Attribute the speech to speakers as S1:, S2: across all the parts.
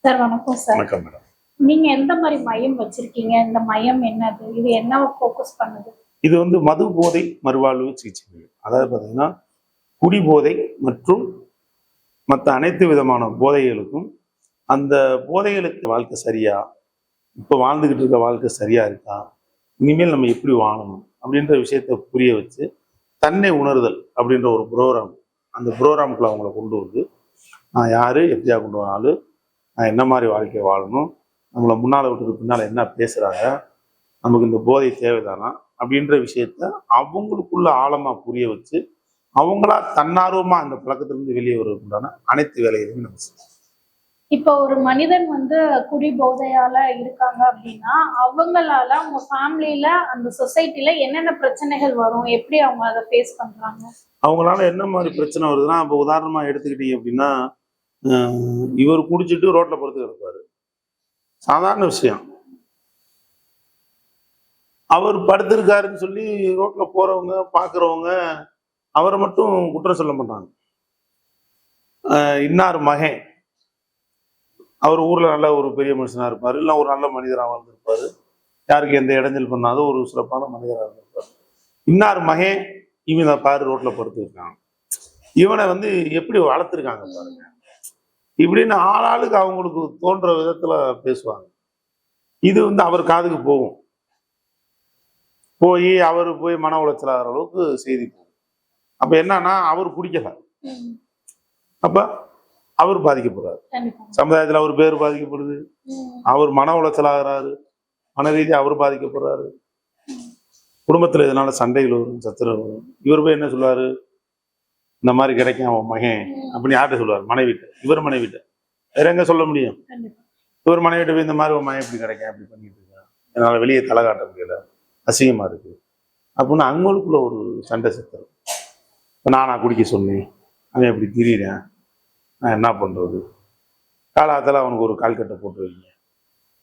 S1: Sir வணக்கம் sir.
S2: வணக்கம் madam.
S1: நீங்க எந்த மாதிரி மையம் வச்சிருக்கீங்க? இந்த மையம் என்னது? இது என்ன ஃபோக்கஸ் பண்ணுது?
S2: இது மது போதை மறுவாழ்வு சிகிச்சை மையம். அதாவது பார்த்தீங்கன்னா குடி போதை மற்றும் மற்ற அனைத்து விதமான போதைகளுக்கும் அந்த போதைகளுக்கு வாழ்க்கை சரியா, இப்போ வாழ்ந்துகிட்டு இருக்க வாழ்க்கை சரியா இருக்கா, இனிமேல் நம்ம எப்படி வாழணும் அப்படின்ற விஷயத்த புரிய வச்சு தன்னை உணர்தல் அப்படின்ற ஒரு ப்ரோக்ராம், அந்த ப்ரோக்ராமுக்குள்ள அவங்கள கொண்டு வந்து நான் யாரு, எப்படியா கொண்டு வராலும் நான் என்ன மாதிரி வாழ்க்கையை வாழணும், நம்மளை முன்னால் விட்டுட்டு பின்னால் என்ன பேசுகிறாங்க, நமக்கு இந்த போதை தேவைதானா அப்படின்ற விஷயத்த அவங்களுக்குள்ள ஆழமாக புரிய வச்சு அவங்களா தன்னார்வமாக அந்த பழக்கத்திலிருந்து வெளியே வருவதற்குண்டான அனைத்து வேலைகளையும் நம்ம செய்யணும்.
S1: இப்போ ஒரு மனிதன் குடி போதையால இருக்காங்க அப்படின்னா அவங்களால அவங்க ஃபேமிலியில அந்த சொசைட்டில என்னென்ன பிரச்சனைகள் வரும், எப்படி அவங்க அதை ஃபேஸ் பண்றாங்க?
S2: அவங்களால என்ன மாதிரி பிரச்சனை வருதுன்னா, இப்போ உதாரணமா எடுத்துக்கிட்டீங்க அப்படின்னா, இவர் குடிச்சிட்டு ரோட்ல படுத்து கிடப்பாரு, சாதாரண விஷயம். அவர் படுத்திருக்காருன்னு சொல்லி ரோட்ல போறவங்க பாக்குறவங்க அவரை மட்டும் குற்றம் சொல்ல மாட்டாங்க. இன்னார் மகன், அவர் ஊர்ல நல்ல ஒரு பெரிய மனுஷனா இருப்பாரு, இல்லை ஒரு நல்ல மனிதராக வாழ்ந்திருப்பாரு, யாருக்கு எந்த இடைஞ்சல் பண்ணாத ஒரு சிறப்பான மனிதராக இருந்திருப்பாரு. இன்னார் மகன் இவன் பாரு ரோட்ல படுத்துருக்கான், இவனை எப்படி வளர்த்துருக்காங்க பாருங்க, இப்படின்னு ஆளாளுக்கு அவங்களுக்கு தோன்ற விதத்துல பேசுவாங்க. இது அவர் காதுக்கு போகும், போய் அவர் போய் மன உளைச்சல் ஆகிற அளவுக்கு செய்தி போகும். அப்ப என்னன்னா அவர் குடிக்கல, அப்ப அவர் பாதிக்கப்படுறாரு, சமுதாயத்துல அவர் பேர் பாதிக்கப்படுது, அவர் மன உளைச்சல் ஆகிறாரு, மன ரீதியாக அவர் பாதிக்கப்படுறாரு, குடும்பத்துல இதனால சண்டைகள் வரும், சத்திரம் வரும். இவர் போய் என்ன சொல்லுவாரு, இந்த மாதிரி கிடைக்கும் அவன் மகன் அப்படின்னு யார்கிட்ட சொல்லுவார்? மனைவிட்ட. இவர் மனைவிட்ட வேற எங்க சொல்ல முடியும்? இவர் மனைவிட்ட போய் இந்த மாதிரி ஒரு மகன் எப்படி கிடைக்கும், அப்படி பண்ணிட்டு இருக்கான், என்னால வெளியே தலை காட்ட முடியல, அசிங்கமா இருக்கு அப்படின்னு அவங்களுக்குள்ள ஒரு சண்டை சத்தம். இப்போ நானா குடிக்க சொன்னேன், அவன் எப்படி திரியிறேன், நான் என்ன பண்றது? காலத்தில் அவனுக்கு ஒரு கால்கட்டை போட்டு வைங்க,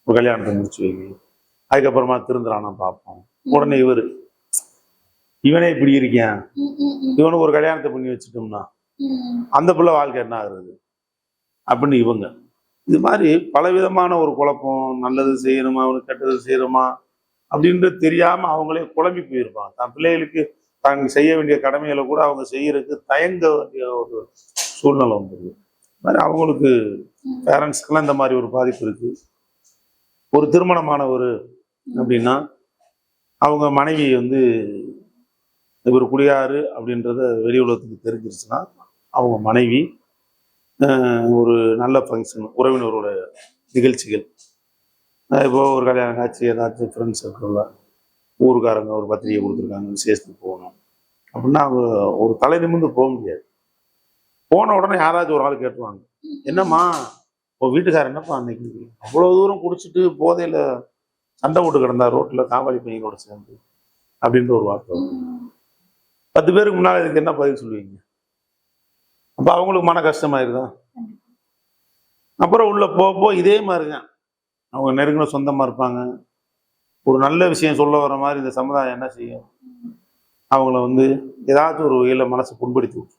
S2: ஒரு கல்யாணத்தை முடிச்சு வைங்க, அதுக்கப்புறமா திருந்துறானா பார்ப்போம். உடனே இவனே இப்படி இருக்கேன், இவனுக்கு ஒரு கல்யாணத்தை பண்ணி வச்சுட்டோம்னா அந்த பிள்ளை வாழ்க்கை என்ன ஆகுறது அப்படின்னு இவங்க. இது மாதிரி பலவிதமான ஒரு குழப்பம், நல்லது செய்யணுமா அவனுக்கு கெட்டது செய்யணுமா அப்படின்றது தெரியாம அவங்களே குழம்பி போயிருப்பாங்க. தன் பிள்ளைகளுக்கு தாங்க செய்ய வேண்டிய கடமைகளை கூட அவங்க செய்யறதுக்கு தயங்க வேண்டிய ஒரு சூழ்நிலை வந்துருக்கு. மாதிரி அவங்களுக்கு பேரண்ட்ஸ்க்கெல்லாம் இந்த மாதிரி ஒரு பாதிப்பு இருக்கு. ஒரு திருமணமானவர் அப்படின்னா அவங்க மனைவி இவர் குடியாரு அப்படின்றத வெளி உலகத்துக்கு தெரிஞ்சிருச்சுன்னா அவங்க மனைவி ஒரு நல்ல ஃபங்க்ஷன், உறவினரோட நிகழ்ச்சிகள், இப்போ ஒரு கல்யாணம் காட்சி, ஏதாச்சும் ஃப்ரெண்ட்ஸ் சர்க்கிளில் ஊருக்காரங்க ஒரு பத்திரிகை கொடுத்துருக்காங்க, விசேஷத்துக்கு போகணும் அப்படின்னா அவங்க ஒரு தலை நிமிர்ந்து போக முடியாது. போன உடனே யாராச்சும் ஒரு ஆள் கேட்டுருவாங்க, என்னம்மா இப்போ வீட்டுக்காரர் என்னப்பா அன்னைக்கு அவ்வளோ தூரம் குடிச்சிட்டு போதையில் சண்டை போட்டு கிடந்தா ரோட்டில் காவாலி பையனோட சேர்ந்து அப்படின்ற ஒரு வார்த்தை. 10 பேருக்கு முன்னால் இதுக்கு என்ன பதில் சொல்லுவீங்க? அப்போ அவங்களுக்கு மன கஷ்டமாயிருதா? அப்புறம் உள்ள போ இதே மாதிரிதான் அவங்க நெருங்கின சொந்தமாக இருப்பாங்க. ஒரு நல்ல விஷயம் சொல்ல வர மாதிரி இந்த சமுதாயம் என்ன செய்யும், அவங்கள ஏதாச்சும் ஒரு வகையில் மனசை புண்படுத்தி விட்டு,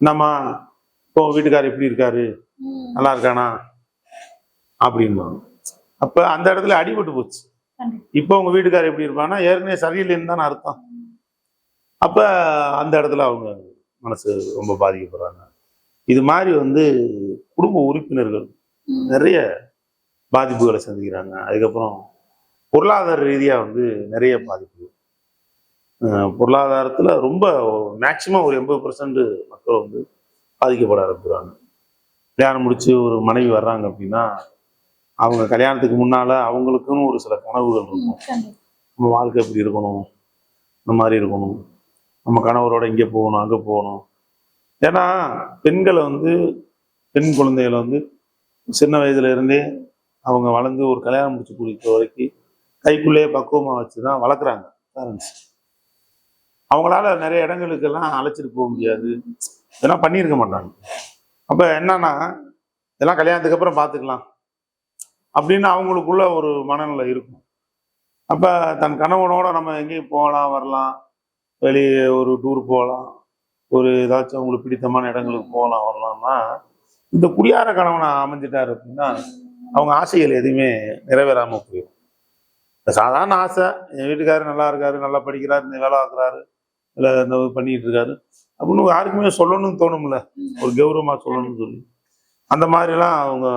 S2: என்னம்மா இப்போ வீட்டுக்காரர் எப்படி இருக்காரு, நல்லா இருக்கானா அப்படின்பாங்க. அப்போ அந்த இடத்துல அடிபட்டு போச்சு. இப்போ உங்க வீட்டுக்காரர் எப்படி இருப்பாங்கன்னா ஏற்கனவே சரியில்லைன்னு தானே அர்த்தம். அப்ப அந்த இடத்துல அவங்க மனசு ரொம்ப பாதிக்கப்படுறாங்க. இது மாதிரி குடும்ப உறுப்பினர்கள் நிறைய பாதிப்புகளை சந்திக்கிறாங்க. அதுக்கப்புறம் பொருளாதார ரீதியா நிறைய பாதிப்பு. பொருளாதாரத்துல ரொம்ப மேக்சிமம் ஒரு 80% மக்கள் பாதிக்கப்பட ஆரம்பிக்கிறாங்க. கல்யாணம் முடிச்சு ஒரு மனைவி வர்றாங்க அப்படின்னா அவங்க கல்யாணத்துக்கு முன்னால அவங்களுக்குன்னு ஒரு சில கனவுகள் இருக்கும். நம்ம வாழ்க்கை எப்படி இருக்கணும், இந்த மாதிரி இருக்கணும், நம்ம கணவரோட இங்கே போகணும் அங்கே போகணும். ஏன்னா பெண்களை பெண் குழந்தைகளை சின்ன வயதுல இருந்தே அவங்க வளர்ந்து ஒரு கல்யாணம் முடிச்சு கொடுத்த வரைக்கும் கைக்குள்ளேயே பக்குவமாக வச்சு தான் வளர்க்குறாங்க பேரண்ட்ஸ். அவங்களால நிறைய இடங்களுக்கெல்லாம் அழைச்சிட்டு போக முடியாது, இதெல்லாம் பண்ணியிருக்க மாட்டாங்க. அப்போ என்னன்னா இதெல்லாம் கல்யாணத்துக்கு அப்புறம் பார்த்துக்கலாம் அப்படின்னு அவங்களுக்குள்ள ஒரு மனநிலை இருக்கும். அப்போ தன் கணவனோட நம்ம எங்கேயும் போகலாம் வரலாம், வெளியே ஒரு டூர் போகலாம், ஒரு ஏதாச்சும் அவங்களுக்கு பிடித்தமான இடங்களுக்கு போகலாம் வரலாம்னா இந்த குடியார கணவனை அமைஞ்சிட்டாரு அப்படின்னா அவங்க ஆசைகள் எதுவுமே நிறைவேறாம போயிடும். சாதாரண ஆசை, என் வீட்டுக்காரர் நல்லா இருக்காரு, நல்லா படிக்கிறாரு, இந்த வேலை ஆக்குறாரு, இல்லை இந்த பண்ணிட்டு இருக்காரு அப்படின்னு யாருக்குமே சொல்லணும்னு தோணும்ல, ஒரு கௌரவமா சொல்லணும்னு சொல்லி அந்த மாதிரிலாம் அவங்க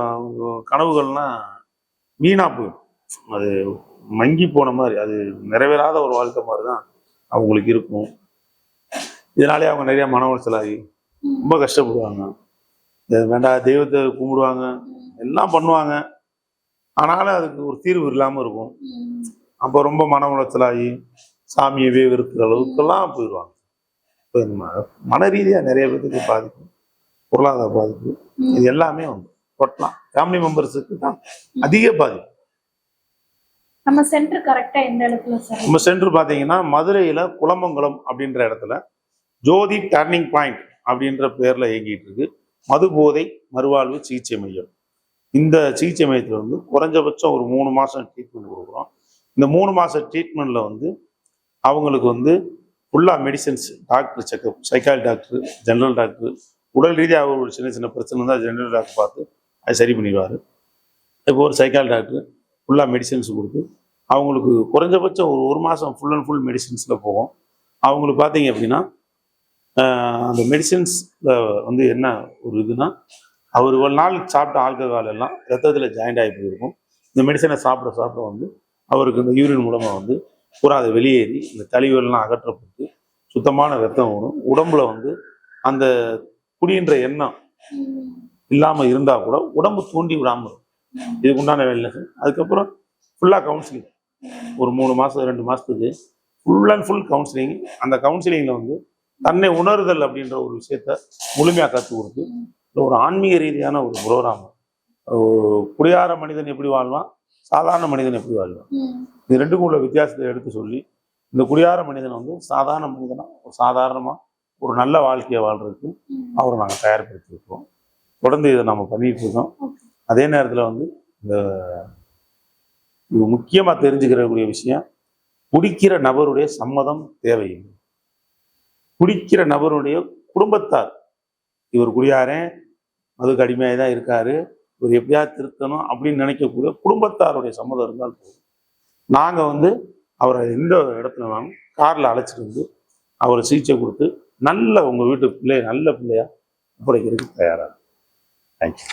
S2: கனவுகள்லாம் வீணா போயிடும். அது மங்கி போன மாதிரி, அது நிறைவேறாத ஒரு வாழ்க்கை மாதிரி தான் அவங்களுக்கு இருக்கும். இதனாலே அவங்க நிறைய மன உளைச்சலாகி ரொம்ப கஷ்டப்படுவாங்க. வேண்டாம் தெய்வத்தை கும்பிடுவாங்க, எல்லாம் பண்ணுவாங்க, ஆனாலும் அதுக்கு ஒரு தீர்வு இல்லாமல் இருக்கும். அப்போ ரொம்ப மன உளைச்சலாகி சாமியவே வெறுக்கிற அளவுக்கெல்லாம் போயிடுவாங்க. இப்போ மன ரீதியாக நிறைய பேருக்கு பாதிப்பு, பொருளாதார பாதிப்பு, இது எல்லாமே வந்து டோட்டலாம் ஃபேமிலி மெம்பர்ஸுக்கு தான் அதிக பாதிப்பு.
S1: நம்ம சென்டர் கரெக்டா எந்த இடத்துல சார்?
S2: நம்ம சென்டர் பார்த்தீங்கன்னா மதுரையில் குளமங்கலம் அப்படின்ற இடத்துல ஜோதி டர்னிங் பாயிண்ட் அப்படின்ற பேரில் இயங்கிட்டு இருக்கு மது போதை மறுவாழ்வு சிகிச்சை மையம். இந்த சிகிச்சை மையத்தில் வந்து குறைஞ்சபட்சம் ஒரு 3 மாதம் ட்ரீட்மெண்ட் கொடுக்குறோம். இந்த 3 மாதம் ட்ரீட்மெண்ட்டில் வந்து அவங்களுக்கு வந்து ஃபுல்லாக medicines, doctor checkup, psychology doctor, general doctor, உடல் ரீதியாக ஒரு சின்ன சின்ன பிரச்சனை இருந்தால் ஜென்ரல் டாக்டர் பார்த்து அது சரி பண்ணிடுவார். இப்போ ஒரு சைக்காலஜி டாக்டர் ஃபுல்லாக மெடிசன்ஸ் கொடுத்து அவங்களுக்கு குறைஞ்சபட்சம் ஒரு மாதம் ஃபுல் அண்ட் ஃபுல் மெடிசன்ஸில் போகும். அவங்களுக்கு பார்த்தீங்க அப்படின்னா அந்த மெடிசன்ஸில் வந்து என்ன ஒரு இதுனா, அவர் ஒரு நாள் சாப்பிட்ட ஆல்கஹால் எல்லாம் ரத்தத்தில் ஜாயிண்ட் ஆகி போயிருக்கும். இந்த மெடிசனை சாப்பிட சாப்பிட வந்து அவருக்கு இந்த யூரின் மூலமாக வந்து பூரா அதை வெளியேறி இந்த கழிவுகள்லாம் அகற்றப்பட்டு சுத்தமான ரத்தம் வரும். உடம்புல வந்து அந்த குடின்ற எண்ணம் இல்லாமல் இருந்தால் கூட உடம்பு தூண்டி விடாமல் இருக்கும். இதுக்கு உண்டான வேலை. அதுக்கப்புறம் ஃபுல்லாக கவுன்சிலிங், ஒரு 3 மாதம் 2 மாதத்துக்கு ஃபுல் அண்ட் ஃபுல் கவுன்சிலிங். அந்த கவுன்சிலிங்கில் வந்து தன்னை உணர்தல் அப்படின்ற ஒரு விஷயத்த முழுமையாக கற்றுக் கொடுத்து ஒரு ஆன்மீக ரீதியான ஒரு புரோகிராம். குடியார மனிதன் எப்படி வாழ்வான், சாதாரண மனிதன் எப்படி வாழ்வான், இது ரெண்டுக்கும் உள்ள வித்தியாசத்தை எடுத்து சொல்லி இந்த குடியார மனிதன் வந்து சாதாரண மனிதனா ஒரு சாதாரணமாக ஒரு நல்ல வாழ்க்கையை வாழ்றதுக்கு அவரை நாங்கள் தயார்படுத்தியிருக்கோம். தொடர்ந்து இதை நம்ம பண்ணிட்டு இருக்கோம். அதே நேரத்தில் வந்து இந்த முக்கியமாக தெரிஞ்சுக்கிறக்கூடிய விஷயம், குடிக்கிற நபருடைய சம்மதம் தேவையில்லை. குடிக்கிற நபருடைய குடும்பத்தார், இவர் குடியாரன், மதுக்கு அடிமையாக தான் இருக்காரு, இவர் எப்படியாவது திருத்தணும் அப்படின்னு நினைக்கக்கூடிய குடும்பத்தாருடைய சம்மதம் இருந்தால் போதும். நாங்கள் வந்து அவரை எந்த இடத்துல வேணும் காரில் அழைச்சிட்டு வந்து அவரை சிகிச்சை கொடுத்து நல்ல உங்கள் வீட்டு பிள்ளைய நல்ல பிள்ளையா ஒப்படைக்கிறதுக்கு தயாராக. தேங்க்யூ.